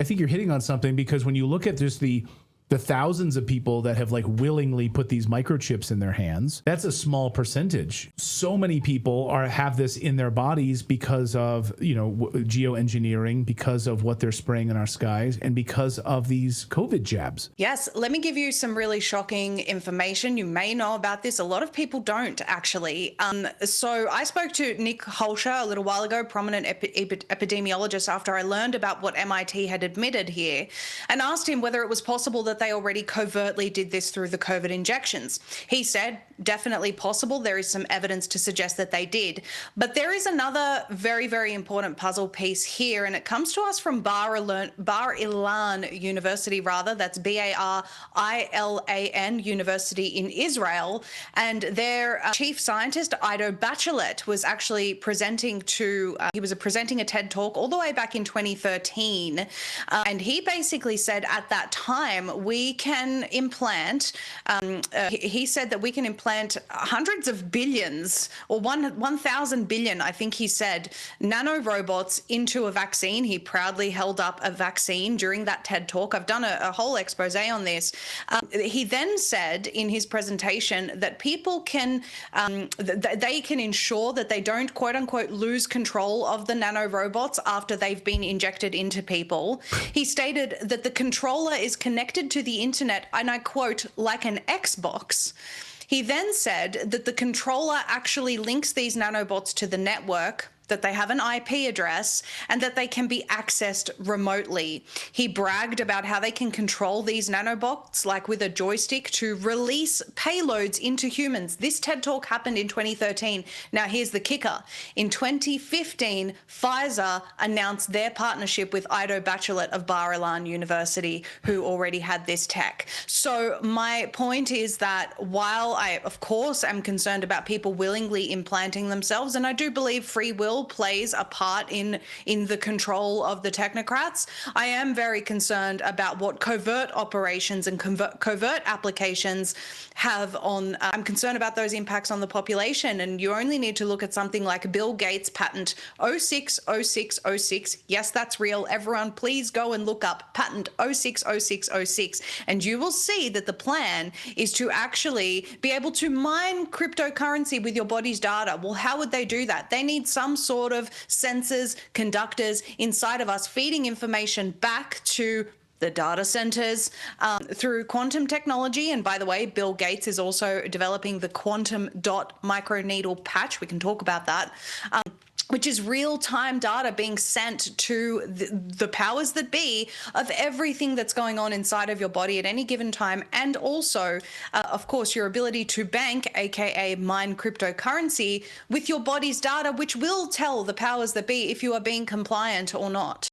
think you're hitting on something, because when you look at just the thousands of people that have like willingly put these microchips in their hands, that's a small percentage. So many people have this in their bodies because of, geoengineering, because of what they're spraying in our skies, and because of these COVID jabs. Yes, let me give you some really shocking information. You may know about this. A lot of people don't, actually. So I spoke to Nick Holscher a little while ago, prominent epidemiologist, after I learned about what MIT had admitted here, and asked him whether it was possible that they already covertly did this through the COVID injections. He said, definitely possible. There is some evidence to suggest that they did. But there is another very, very important puzzle piece here, and it comes to us from Bar-Ilan University, that's Bar-Ilan University in Israel. And their chief scientist, Ido Bachelet, was actually presenting a TED talk all the way back in 2013. And he basically said at that time, we can implant, he said that we can implant hundreds of billions, or 1,000 billion, I think he said, nanorobots into a vaccine. He proudly held up a vaccine during that TED talk. I've done a whole expose on this. He then said in his presentation that people can, they can ensure that they don't, quote unquote, lose control of the nanorobots after they've been injected into people. He stated that the controller is connected to the internet, and I quote, like an Xbox. He then said that the controller actually links these nanobots to the network, that they have an IP address, and that they can be accessed remotely. He bragged about how they can control these nanobots, like with a joystick, to release payloads into humans. This TED Talk happened in 2013. Now, here's the kicker. In 2015, Pfizer announced their partnership with Ido Bachelet of Bar-Ilan University, who already had this tech. So my point is that while I, of course, am concerned about people willingly implanting themselves, and I do believe free will plays a part in the control of the technocrats, I am very concerned about what covert operations and covert applications have on, I'm concerned about those impacts on the population. And you only need to look at something like Bill Gates' patent 060606. Yes, that's real. Everyone, please go and look up patent 060606, and you will see that the plan is to actually be able to mine cryptocurrency with your body's data. Well, how would they do that? They need some sort of sensors, conductors inside of us, feeding information back to the data centers through quantum technology. And by the way, Bill Gates is also developing the quantum dot microneedle patch. We can talk about that. Which is real-time data being sent to the powers that be of everything that's going on inside of your body at any given time. And also, of course, your ability to bank, aka mine cryptocurrency, with your body's data, which will tell the powers that be if you are being compliant or not.